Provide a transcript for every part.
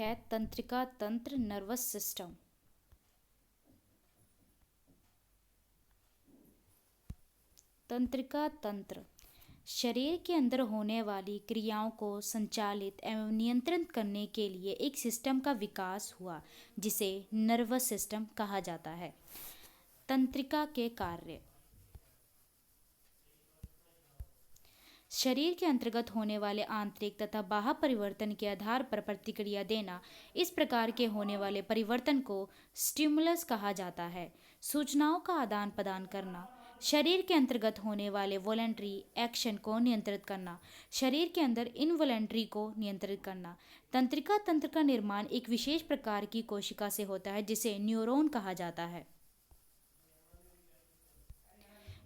है तंत्रिका तंत्र, नर्वस सिस्टम। तंत्रिका तंत्र शरीर के अंदर होने वाली क्रियाओं को संचालित एवं नियंत्रित करने के लिए एक सिस्टम का विकास हुआ जिसे नर्वस सिस्टम कहा जाता है। तंत्रिका के कार्य। शरीर के अंतर्गत होने वाले आंतरिक तथा बाह्य परिवर्तन के आधार पर प्रतिक्रिया देना। इस प्रकार के होने वाले परिवर्तन को स्टिमुलस कहा जाता है। सूचनाओं का आदान प्रदान करना। शरीर के अंतर्गत होने वाले वॉलेंट्री एक्शन को नियंत्रित करना। शरीर के अंदर इनवॉलेंट्री को नियंत्रित करना। तंत्रिका तंत्र का निर्माण एक विशेष प्रकार की कोशिका से होता है जिसे न्यूरॉन कहा जाता है।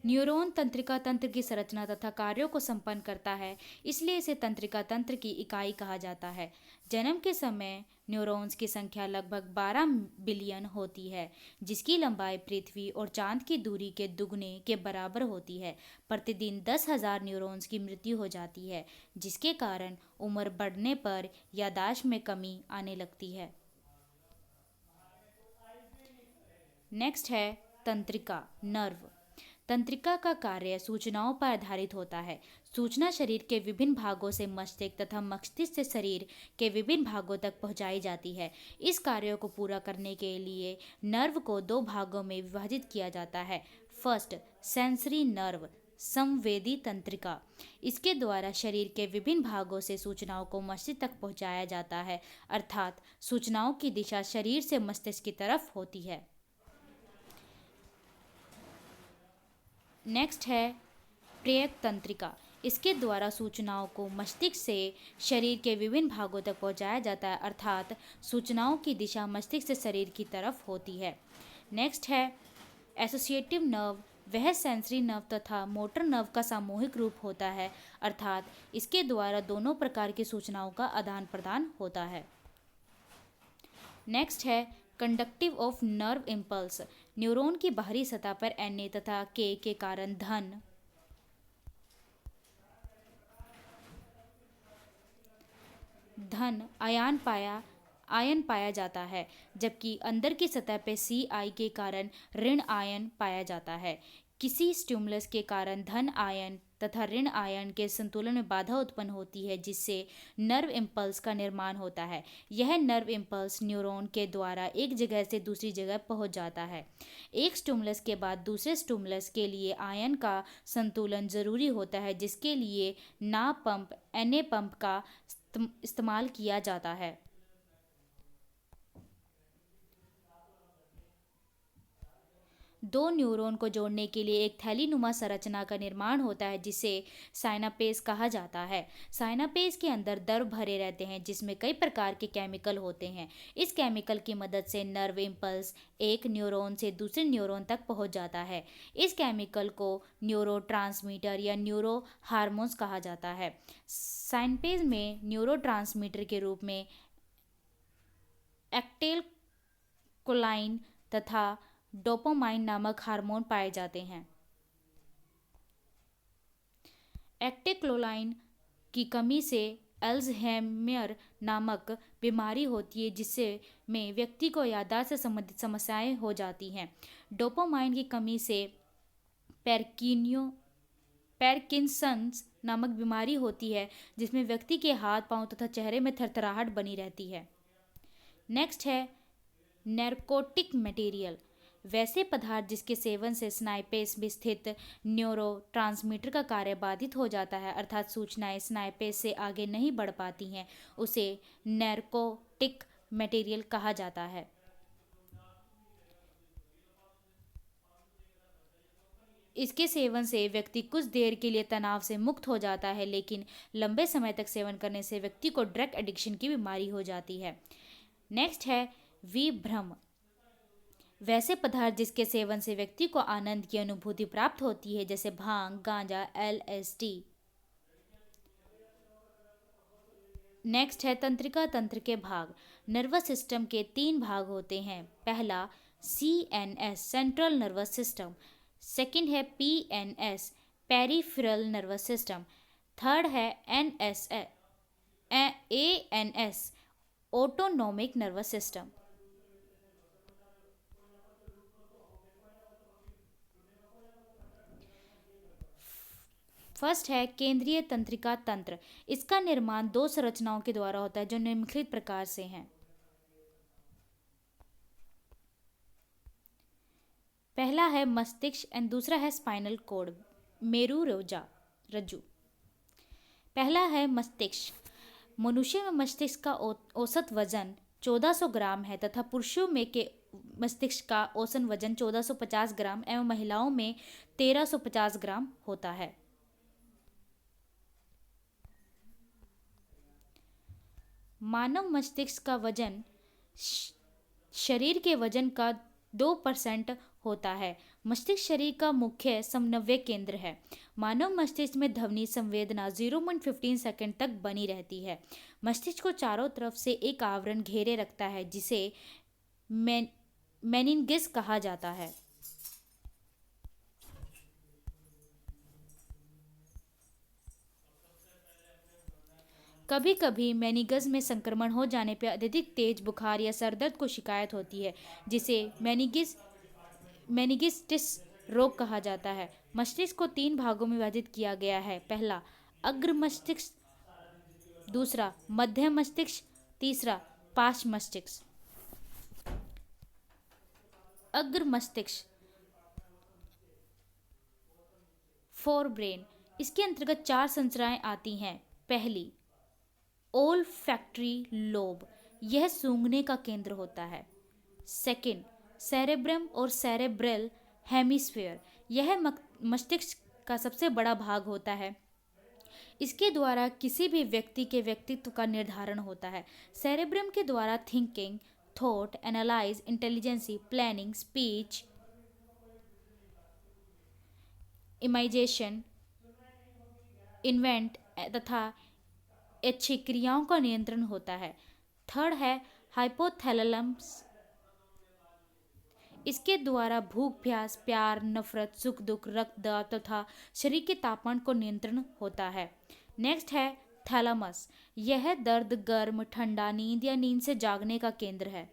न्यूरॉन तंत्रिका तंत्र की संरचना तथा कार्यों को संपन्न करता है, इसलिए इसे तंत्रिका तंत्र की इकाई कहा जाता है। जन्म के समय न्यूरॉन्स की संख्या लगभग 12 बिलियन होती है, जिसकी लंबाई पृथ्वी और चांद की दूरी के दुगने के बराबर होती है। प्रतिदिन 10,000 न्यूरॉन्स की मृत्यु हो जाती है, जिसके कारण उम्र बढ़ने पर याददाश्त में कमी आने लगती है। नेक्स्ट है तंत्रिका नर्व। तंत्रिका का कार्य सूचनाओं पर आधारित होता है। सूचना शरीर के विभिन्न भागों से मस्तिष्क तथा मस्तिष्क से शरीर के विभिन्न भागों तक पहुंचाई जाती है। इस कार्य को पूरा करने के लिए नर्व को 2 भागों में विभाजित किया जाता है। फर्स्ट, सेंसरी नर्व, संवेदी तंत्रिका। इसके द्वारा शरीर के विभिन्न भागों से सूचनाओं को मस्तिष्क तक पहुंचाया जाता है, अर्थात सूचनाओं की दिशा शरीर से मस्तिष्क की तरफ होती है। नेक्स्ट है प्रेरक तंत्रिका। इसके द्वारा सूचनाओं को मस्तिष्क से शरीर के विभिन्न भागों तक पहुंचाया जाता है, अर्थात सूचनाओं की दिशा मस्तिष्क से शरीर की तरफ होती है। नेक्स्ट है एसोसिएटिव नर्व। वह सेंसरी नर्व तथा मोटर नर्व का सामूहिक रूप होता है, अर्थात इसके द्वारा दोनों प्रकार की सूचनाओं का आदान प्रदान होता है। नेक्स्ट है conductive of nerve impulse. Neuron की बाहरी सतह पर Na तथा K के कारण धन आयन पाया जाता है, जबकि अंदर की सतह पर Ci के कारण ऋण आयन पाया जाता है। किसी स्टिमुलस के कारण धन आयन तथा ऋण आयन के संतुलन में बाधा उत्पन्न होती है, जिससे नर्व इम्पल्स का निर्माण होता है। यह नर्व इम्पल्स न्यूरॉन के द्वारा एक जगह से दूसरी जगह पहुंच जाता है। एक स्टिमुलस के बाद दूसरे स्टिमुलस के लिए आयन का संतुलन जरूरी होता है, जिसके लिए Na पंप का इस्तेमाल किया जाता है। दो न्यूरॉन को जोड़ने के लिए एक थैलीनुमा संरचना का निर्माण होता है, जिसे साइनापेस कहा जाता है। साइनापेस के अंदर द्रव भरे रहते हैं, जिसमें कई प्रकार के केमिकल होते हैं। इस केमिकल की मदद से नर्व इम्पल्स एक न्यूरॉन से दूसरे न्यूरॉन तक पहुंच जाता है। इस केमिकल को न्यूरोट्रांसमीटर या न्यूरो हार्मोन्स कहा जाता है। साइनापेस में न्यूरोट्रांसमीटर के रूप में एक्टेलकोलाइन तथा डोपामाइन नामक हार्मोन पाए जाते हैं। एक्टेलकोलाइन की कमी से अल्ज़ाइमर नामक बीमारी होती है, जिससे में व्यक्ति को याददाश्त से संबंधित समस्याएं हो जाती हैं। डोपामाइन की कमी से पार्किंसंस नामक बीमारी होती है, जिसमें व्यक्ति के हाथ, पांव तथा चेहरे में थरथराहट बनी रहती है। नेक्स्ट है नैर्कोटिक मटेरियल। वैसे पदार्थ जिसके सेवन से स्नाइपेस में स्थित न्यूरोट्रांसमीटर का कार्य बाधित हो जाता है, अर्थात सूचनाएं स्नाइपेस से आगे नहीं बढ़ पाती हैं, उसे नैर्कोटिक मटेरियल कहा जाता है। इसके सेवन से व्यक्ति कुछ देर के लिए तनाव से मुक्त हो जाता है, लेकिन लंबे समय तक सेवन करने से व्यक्ति को ड्रग एडिक्शन की बीमारी हो जाती है। नेक्स्ट है विभ्रम। वैसे पदार्थ जिसके सेवन से व्यक्ति को आनंद की अनुभूति प्राप्त होती है, जैसे भांग, गांजा, LSD। नेक्स्ट है तंत्रिका तंत्र के भाग। नर्वस सिस्टम के 3 भाग होते हैं। पहला CNS central nervous system, second है PNS peripheral nervous system, third है ANS autonomic nervous system. First है केंद्रीय तंत्रिका तंत्र। इसका निर्माण दो संरचनाओं के द्वारा होता है जो निम्नलिखित प्रकार से हैं। पहला है मस्तिष्क एंड दूसरा है स्पाइनल कॉर्ड, मेरु रज्जु। पहला है मस्तिष्क। मनुष्य में मस्तिष्क का औसत वजन 1400 ग्राम है तथा पुरुषों में के मस्तिष्क का औसत वजन 1450 ग्राम एवं महिलाओं में 1350 ग्राम होता है। मानव मस्तिष्क का वजन शरीर के वजन का 2% होता है। मस्तिष्क शरीर का मुख्य समन्वय केंद्र है। मानव मस्तिष्क में ध्वनि संवेदना 0.15 सेकंड तक बनी रहती है। मस्तिष्क को चारों तरफ से एक आवरण घेरे रखता है जिसे मेनिनगिस कहा जाता है। कभी कभी मेनिनगस में संक्रमण हो जाने पर अत्यधिक तेज बुखार या सर दर्द को शिकायत होती है जिसे मेनिंगिटिस रोग कहा जाता है। मस्तिष्क को 3 भागों में विभाजित किया गया है। पहला अग्र मस्तिष्क, दूसरा मध्य मस्तिष्क, तीसरा पार्श्व मस्तिष्क। अग्र मस्तिष्क, फोर ब्रेन। इसके अंतर्गत 4 संरचनाएं आती हैं। पहली ओल्फैक्टरी लोब, यह सूंघने का केंद्र होता है। सेकंड सेरेब्रम और सेरेब्रल हेमिस्फीयर, यह मस्तिष्क का सबसे बड़ा भाग होता है। इसके द्वारा किसी भी व्यक्ति के व्यक्तित्व का निर्धारण होता है। सेरेब्रम के द्वारा thinking, thought, analyse, intelligency, planning, speech, imagination, invent तथा ऐच्छिक क्रियाओं का नियंत्रण होता है। थर्ड है हाइपोथैलेमस। इसके द्वारा भूख, प्यास, प्यार, नफरत, सुख दुख, रक्तदाब तथा शरीर के तापमान को नियंत्रण होता है। नेक्स्ट है थैलेमस। यह दर्द, गर्म, ठंडा, नींद या नींद से जागने का केंद्र है।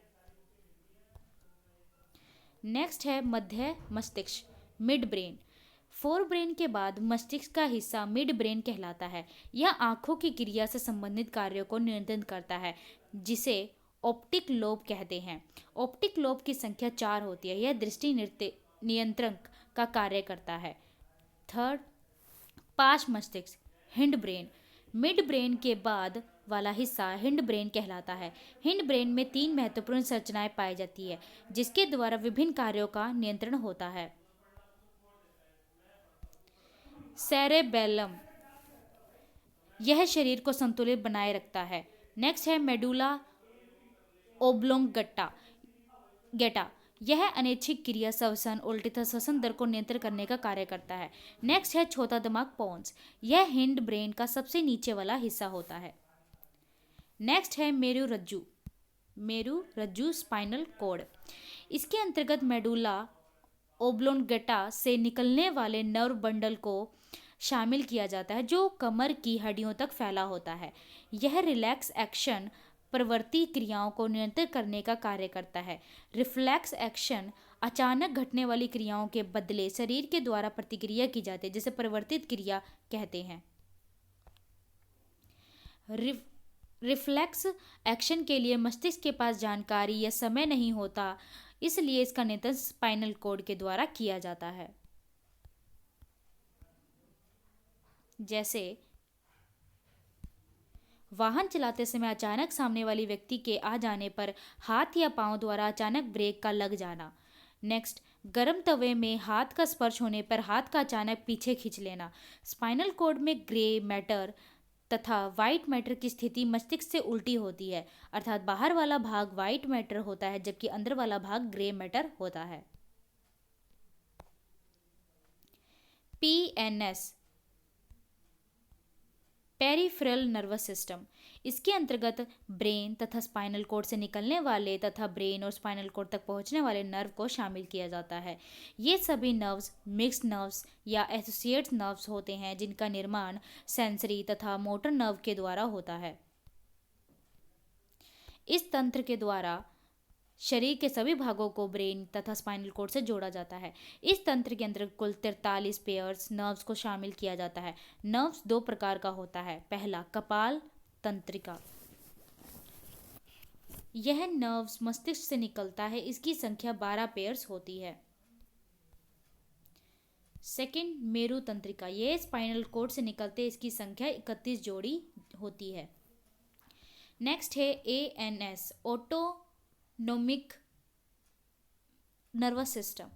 नेक्स्ट है मध्य मस्तिष्क, मिड ब्रेन। फोर ब्रेन के बाद मस्तिष्क का हिस्सा मिड ब्रेन कहलाता है। यह आंखों की क्रिया से संबंधित कार्यों को नियंत्रित करता है जिसे ऑप्टिक लोब कहते हैं। ऑप्टिक लोब की संख्या 4 होती है। यह दृष्टि नियंत्रण का कार्य करता है। थर्ड पार्श्व मस्तिष्क, हिंड ब्रेन। मिड ब्रेन के बाद वाला हिस्सा हिंड ब्रेन कहलाता है। हिंड ब्रेन में 3 महत्वपूर्ण संरचनाएं पाई जाती है जिसके द्वारा विभिन्न कार्यों का नियंत्रण होता है। सेरेबेलम, यह शरीर को संतुलित बनाए रखता है। नेक्स्ट है मेडुला ओब्लोंगेटा, यह अनैच्छिक क्रिया, श्वसन, उल्टी तथा श्वसन दर को नियंत्रित करने का कार्य करता है। नेक्स्ट है छोटा दिमाग पोन्स, यह हिंड ब्रेन का सबसे नीचे वाला हिस्सा होता है। नेक्स्ट है मेरु रज्जु स्पाइनल कॉर्ड। इसके अंतर्गत मेडुला ओब्लोंगेटा से निकलने वाले नर्व बंडल को शामिल किया जाता है जो कमर की हड्डियों तक फैला होता है। यह रिलैक्स एक्शन प्रवृत्ति क्रियाओं को नियंत्रित करने का कार्य करता है। रिफ्लेक्स एक्शन अचानक घटने वाली क्रियाओं के बदले शरीर के द्वारा प्रतिक्रिया की जाती है जिसे परिवर्तित क्रिया कहते हैं। रिफ्लेक्स एक्शन के लिए मस्तिष्क के पास जानकारी या समय नहीं होता, इसलिए इसका नियंत्रण स्पाइनल कॉर्ड के द्वारा किया जाता है। जैसे वाहन चलाते समय अचानक सामने वाली व्यक्ति के आ जाने पर हाथ या पांव द्वारा अचानक ब्रेक का लग जाना। नेक्स्ट गर्म तवे में हाथ का स्पर्श होने पर हाथ का अचानक पीछे खींच लेना। स्पाइनल कॉर्ड में ग्रे मैटर तथा वाइट मैटर की स्थिति मस्तिष्क से उल्टी होती है, अर्थात बाहर वाला भाग वाइट मैटर होता है जबकि अंदर वाला भाग ग्रे मैटर होता है। PNS, peripheral nervous system. इसके अंतर्गत ब्रेन तथा स्पाइनल कॉर्ड से निकलने वाले तथा ब्रेन और स्पाइनल कॉर्ड तक पहुंचने वाले नर्व को शामिल किया जाता है। ये सभी नर्व्स मिक्स्ड नर्व्स या एसोसिएट्स नर्व्स होते हैं जिनका निर्माण सेंसरी तथा मोटर नर्व के द्वारा होता है। इस तंत्र के द्वारा शरीर के सभी भागों को ब्रेन तथा स्पाइनल कॉर्ड से जोड़ा जाता है। इस तंत्र के अंदर कुल 43 पेयर्स नर्व्स को शामिल किया जाता है। नर्व्स दो प्रकार का होता है। पहला, कपाल तंत्रिका। यह नर्व्स मस्तिष्क से निकलता है। इसकी संख्या 12 पेयर्स होती है। सेकंड, मेरु तंत्रिका। यह स्पाइनल कॉर्ड से निकलते, इसकी संख्या 31 जोड़ी होती है। नेक्स्ट है एएनएस, ऑटोनोमिक नर्वस सिस्टम।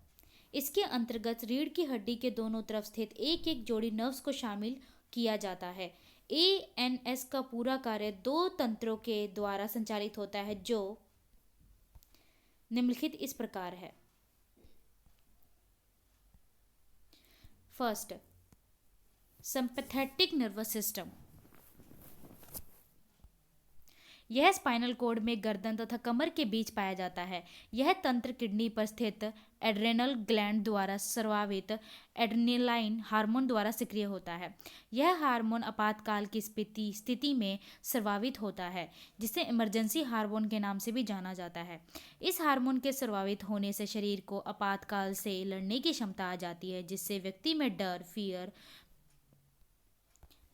इसके अंतर्गत रीढ़ की हड्डी के दोनों तरफ स्थित एक एक जोड़ी नर्व्स को शामिल किया जाता है। एएनएस का पूरा कार्य दो तंत्रों के द्वारा संचालित होता है, जो निम्नलिखित इस प्रकार है। First, sympathetic nervous system. यह स्पाइनल कॉर्ड में गर्दन तथा कमर के बीच पाया जाता है। यह तंत्र किडनी पर स्थित एड्रेनल ग्लैंड द्वारा स्रावित एड्रेनालाइन हार्मोन द्वारा सक्रिय होता है। यह हार्मोन आपातकाल की स्थिति में स्रावित होता है, जिसे इमरजेंसी हार्मोन के नाम से भी जाना जाता है। इस हार्मोन के स्रावित होने से शरीर को आपातकाल से लड़ने की क्षमता आ जाती है, जिससे व्यक्ति में डर, फियर,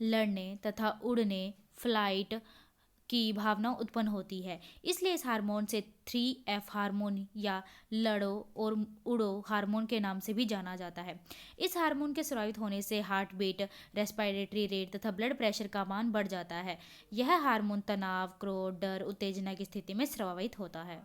लड़ने तथा उड़ने, फ्लाइट की भावना उत्पन्न होती है। इसलिए इस हार्मोन से 3F हार्मोन या लड़ो और उड़ो हार्मोन के नाम से भी जाना जाता है। इस हार्मोन के स्रावित होने से हार्ट बीट, रेस्पिरेटरी रेट तथा ब्लड प्रेशर का मान बढ़ जाता है। यह हार्मोन तनाव, क्रोध, डर, उत्तेजना की स्थिति में स्रावित होता है।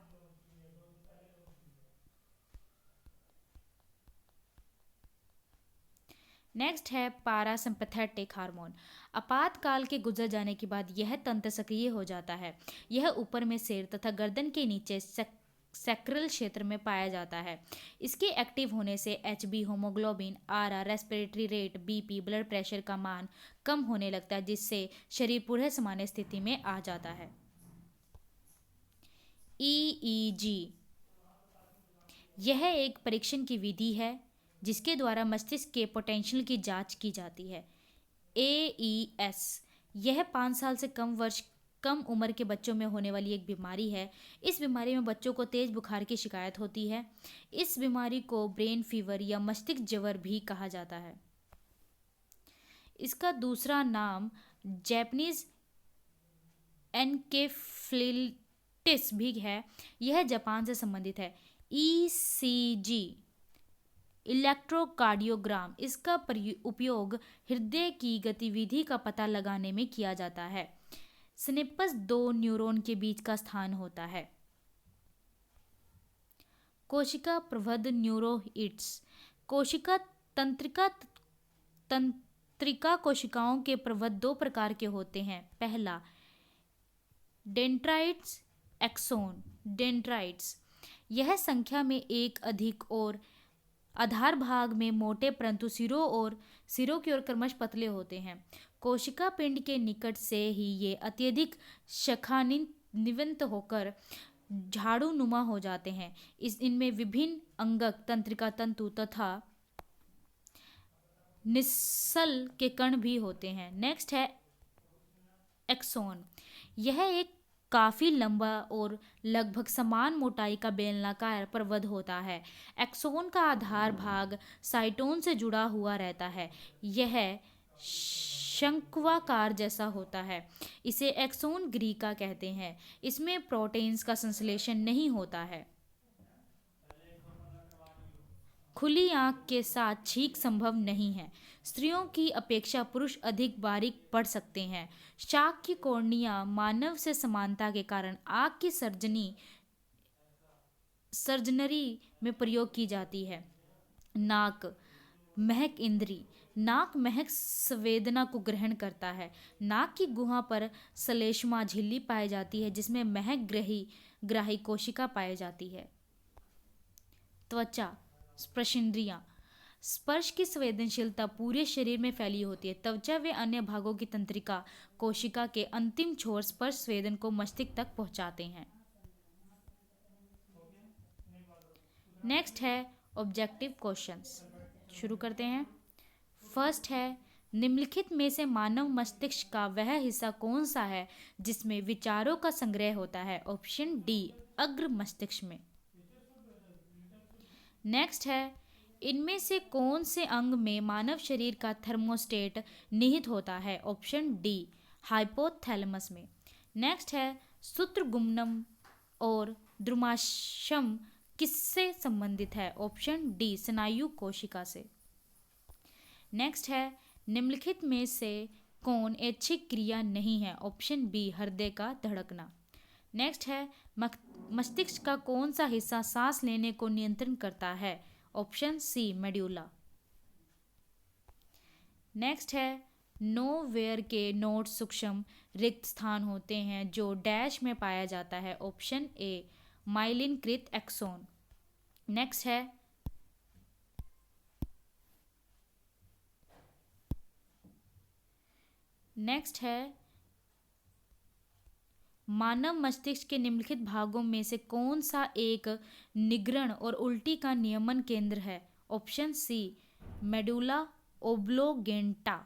नेक्स्ट है पारासिम्पैथेटिक हार्मोन। आपातकाल के गुजर जाने के बाद यह तंत्र सक्रिय हो जाता है। यह ऊपर में सिर तथा गर्दन के नीचे सैक्रल क्षेत्र में पाया जाता है। इसके एक्टिव होने से HB, haemoglobin, RR, respiratory rate, BP, blood pressure का मान कम होने लगता है, जिससे शरीर पुनः सामान्य स्थिति में आ जाता है। ईईजी, यह एक परीक्षण की विधि है जिसके द्वारा मस्तिष्क के पोटेंशियल की जांच की जाती है। एईएस, यह 5 साल से कम उम्र के बच्चों में होने वाली एक बीमारी है। इस बीमारी में बच्चों को तेज बुखार की शिकायत होती है। इस बीमारी को ब्रेन फीवर या मस्तिष्क ज्वर भी कहा जाता है। इसका दूसरा नाम जैपनीज एनकेफेलाइटिस भी है। यह जापान से संबंधित है। ईसीजी, इलेक्ट्रोकार्डियोग्राम, इसका उपयोग हृदय की गतिविधि का पता लगाने में किया जाता है। सिनेप्स 2 न्यूरॉन के बीच का स्थान होता है। कोशिका प्रवर्ध न्यूरोइड्स। कोशिका तंत्रिका कोशिकाओं के प्रवर्ध दो प्रकार के होते हैं। पहला, डेंड्राइट्स, एक्सोन। डेंड्राइट्स, यह संख्या में एक अधिक और आधार भाग में मोटे परंतु सिरों की ओर क्रमश पतले होते हैं। कोशिका पिंड के निकट से ही ये अत्यधिक शाखान्वित होकर झाड़ू नुमा हो जाते हैं। इनमें विभिन्न अंगक, तंत्रिका तंतु तथा निस्सल के कण भी होते हैं। नेक्स्ट है एक्सोन। यह एक काफी लंबा और लगभग समान मोटाई का बेलनाकार प्रवर्ध होता है। एक्सोन का आधार भाग साइटोन से जुड़ा हुआ रहता है। यह शंक्वाकार जैसा होता है। इसे एक्सोन ग्रीका कहते हैं। इसमें प्रोटीन्स का संश्लेषण नहीं होता है। खुली आंख के साथ छींक संभव नहीं है। स्त्रियों की अपेक्षा पुरुष अधिक बारीक पढ़ सकते हैं। शाक की कॉर्निया मानव से समानता के कारण आंख की सर्जनरी में प्रयोग की जाती है। नाक, महक इंद्री। नाक महक संवेदना को ग्रहण करता है। नाक की गुहा पर श्लेष्मा झिल्ली पाई जाती है, जिसमें महक ग्राही कोशिका पाई जाती है। त्वचा, स्पर्शेंद्रियां। स्पर्श की संवेदनशीलता पूरे शरीर में फैली होती है। त्वचा व अन्य भागों की तंत्रिका कोशिका के अंतिम छोर स्पर्श संवेदन को मस्तिष्क तक पहुंचाते हैं। नेक्स्ट है ऑब्जेक्टिव क्वेश्चंस। शुरू करते हैं। फर्स्ट है निम्नलिखित में से मानव मस्तिष्क का वह हिस्सा कौन सा है जिसमें विचारों का संग्रह होता है? ऑप्शन डी, अग्र मस्तिष्क में। नेक्स्ट है, इनमें से कौन से अंग में मानव शरीर का थर्मोस्टेट निहित होता है? ऑप्शन डी, हाइपोथैलेमस में। नेक्स्ट है, सूत्रगुम्नम और द्रुमाशम किससे संबंधित है? ऑप्शन डी, स्नायु कोशिका से। नेक्स्ट है, निम्नलिखित में से कौन ऐच्छिक क्रिया नहीं है? ऑप्शन बी, हृदय का धड़कना। नेक्स्ट है, मस्तिष्क का कौन सा हिस्सा सांस लेने को नियंत्रण करता है? Option C, medulla. नेक्स्ट है, नोवेयर के नोड सूक्ष्म रिक्त स्थान होते हैं जो डैश में पाया जाता है? ऑप्शन ए, माइलिनकृत एक्सोन। नेक्स्ट है, मानव मस्तिष्क के निम्नलिखित भागों में से कौन सा एक निगरण और उल्टी का नियमन केंद्र है? Option C, medulla oblongata.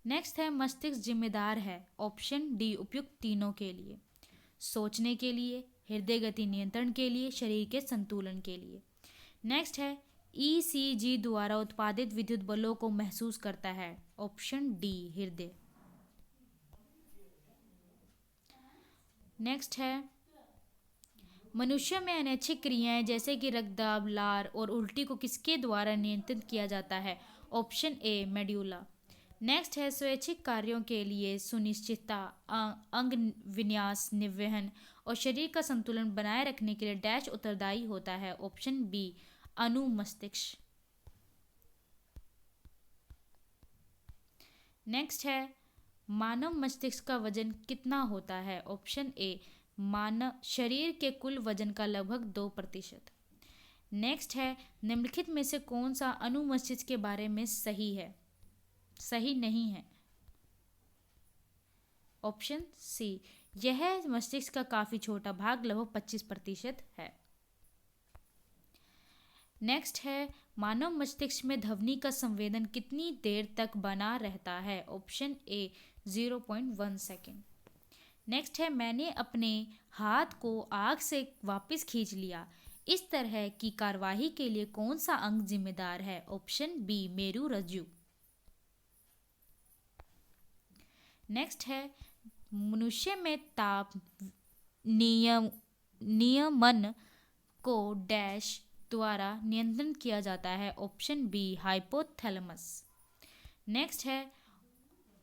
Next है, मस्तिष्क जिम्मेदार है? ऑप्शन डी, उपयुक्त तीनों के लिए, सोचने के लिए, हृदय गति नियंत्रण के लिए, शरीर के संतुलन के लिए। नेक्स्ट है, ईसीजी द्वारा उत्पादित विद्युत बलों को महसूस करता है? ऑप्शन डी, हृदय। नेक्स्ट है, मनुष्य में अनैच्छिक क्रियाएं जैसे कि रक्तदाब, लार और उल्टी को किसके द्वारा नियंत्रित किया जाता है? ऑप्शन ए, मेड्यूला। नेक्स्ट है, स्वैच्छिक कार्यों के लिए सुनिश्चितता, अंग विन्यास, निवहन और शरीर का संतुलन बनाए रखने के लिए डैश उत्तरदायी होता है? Option B, अनुमस्तिष्क। नेक्स्ट है, मानव मस्तिष्क का वजन कितना होता है? ऑप्शन ए, मानव शरीर के कुल वजन का लगभग 2%। नेक्स्ट है, निम्नलिखित में से कौन सा अनुमस्तिष्क के बारे में सही नहीं है? ऑप्शन सी, यह मस्तिष्क का काफी छोटा भाग लगभग 25% है। नेक्स्ट है, मानव मस्तिष्क में ध्वनि का संवेदन कितनी देर तक बना रहता है? ऑप्शन ए, 0.1 सेकेंड। नेक्स्ट है, मैंने अपने हाथ को आग से वापस खींच लिया, इस तरह की कार्यवाही के लिए कौन सा अंग जिम्मेदार है? Option B, मेरुरज्जु। नेक्स्ट है, मनुष्य में ताप नियमन को डैश द्वारा नियंत्रण किया जाता है? Option B, hypothalamus. नेक्स्ट है,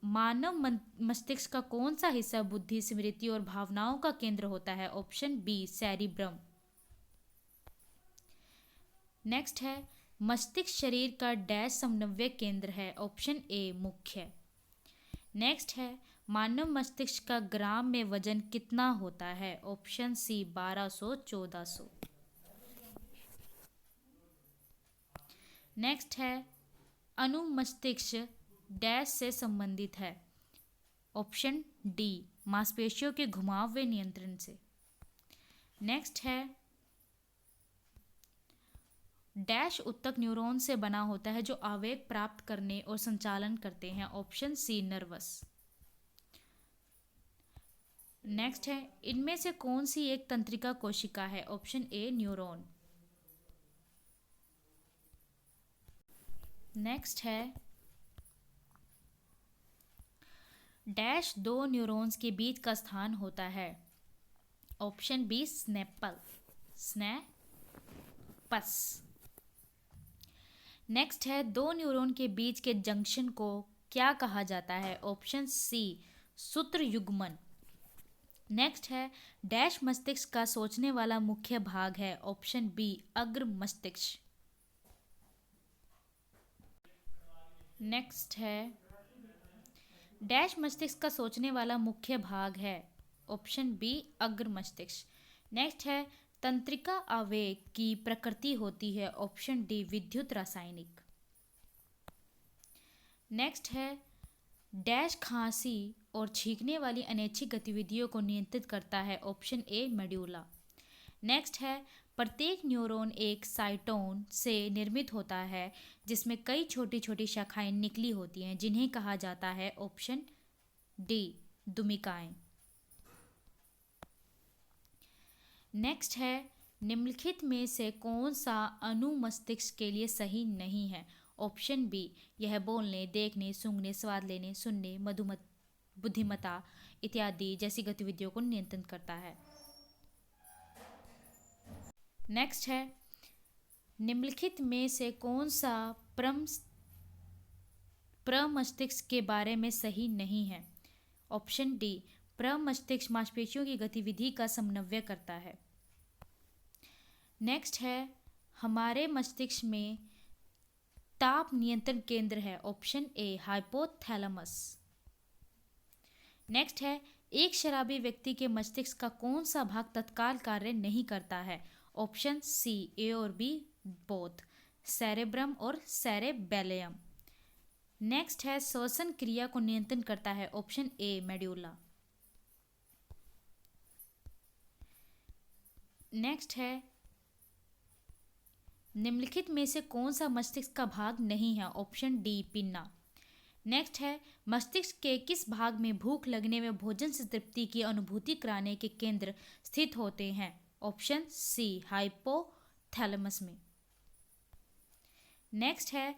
मानव मस्तिष्क का कौन सा हिस्सा बुद्धि, स्मृति और भावनाओं का केंद्र होता है? Option B, cerebrum. नेक्स्ट है, मस्तिष्क शरीर का डैश समन्वय केंद्र है? ऑप्शन ए, मुख्य। नेक्स्ट है, मानव मस्तिष्क का ग्राम में वजन कितना होता है? ऑप्शन सी, 1200-1400। नेक्स्ट है, अनुमस्तिष्क डैश से संबंधित है? ऑप्शन डी, मांसपेशियों के घुमाव व नियंत्रण से। नेक्स्ट है, डैश उत्तक न्यूरॉन से बना होता है जो आवेग प्राप्त करने और संचालन करते हैं? Option C, nervous. नेक्स्ट है, इनमें से कौन सी एक तंत्रिका कोशिका है? ऑप्शन ए, न्यूरॉन। नेक्स्ट है, डैश दो न्यूरॉन्स के बीच का स्थान होता है? Option B, snaps. नेक्स्ट है, दो न्यूरॉन के बीच के जंक्शन को क्या कहा जाता है? ऑप्शन सी, सूत्र युग्मन। नेक्स्ट है, डैश मस्तिष्क का सोचने वाला मुख्य भाग है? ऑप्शन बी, अग्र मस्तिष्क। नेक्स्ट है, डैश मस्तिष्क का सोचने वाला मुख्य भाग है? ऑप्शन बी, अग्र मस्तिष्क। नेक्स्ट है, तंत्रिका आवेग की प्रकृति होती है? ऑप्शन डी, विद्युत रासायनिक। नेक्स्ट है, डैश खांसी और छींकने वाली अनैच्छिक गतिविधियों को नियंत्रित करता है? ऑप्शन ए, मेड्यूला। नेक्स्ट है, प्रत्येक न्यूरॉन एक साइटोन से निर्मित होता है जिसमें कई छोटी छोटी शाखाएं निकली होती हैं जिन्हें कहा जाता है ऑप्शन डी दुमिकाएं। नेक्स्ट है निम्नलिखित में से कौन सा अणु मस्तिष्क के लिए सही नहीं है। ऑप्शन बी यह बोलने, देखने, सूंघने, स्वाद लेने, सुनने, बुद्धिमत्ता इत्यादि जैसी गतिविधियों को नियंत्रित करता है। नेक्स्ट है निम्नलिखित में से कौन सा प्रमस्तिष्क के बारे में सही नहीं है। ऑप्शन डी प्रमस्तिष्क मांसपेशियों की गतिविधि का समन्वय करता है। नेक्स्ट है हमारे मस्तिष्क में ताप नियंत्रण केंद्र है। ऑप्शन ए हाइपोथैलेमस। नेक्स्ट है एक शराबी व्यक्ति के मस्तिष्क का कौन सा भाग तत्काल कार्य नहीं करता है। ऑप्शन सी ए और बी बोथ, सेरेब्रम और सेरेबेलियम। नेक्स्ट है श्वसन क्रिया को नियंत्रण करता है। ऑप्शन ए मेड्यूला। नेक्स्ट है निम्नलिखित में से कौन सा मस्तिष्क का भाग नहीं है। Option D pinna. नेक्स्ट है मस्तिष्क के किस भाग में भूख लगने में भोजन से तृप्ति की अनुभूति कराने के केंद्र स्थित होते हैं। ऑप्शन सी हाइपोथैलेमस में। नेक्स्ट है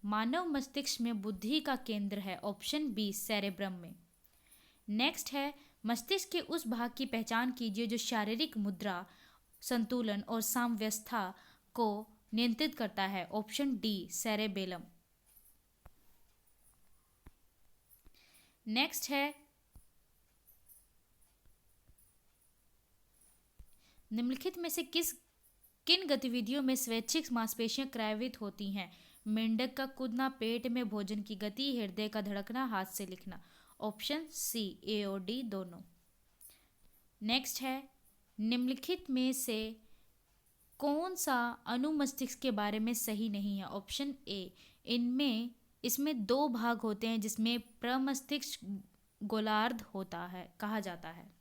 मानव मस्तिष्क में बुद्धि का केंद्र है। ऑप्शन बी सेरेब्रम में। नेक्स्ट है मस्तिष्क के उस भाग की पहचान कीजिए जो शारीरिक मुद्रा, संतुलन और साम्यवस्था को नियंत्रित करता है। Option D cerebellum. नेक्स्ट है निम्नलिखित में से किन गतिविधियों में स्वैच्छिक मांसपेशियां क्रायवित होती हैं। मेंढक का कूदना, पेट में भोजन की गति, हृदय का धड़कना, हाथ से लिखना। ऑप्शन सी ए और डी दोनों। नेक्स्ट है निम्नलिखित में से कौन सा अणु मस्तिष्क के बारे में सही नहीं है। ऑप्शन ए इसमें दो भाग होते हैं जिसमें प्रमस्तिष्क गोलार्ध होता है कहा जाता है।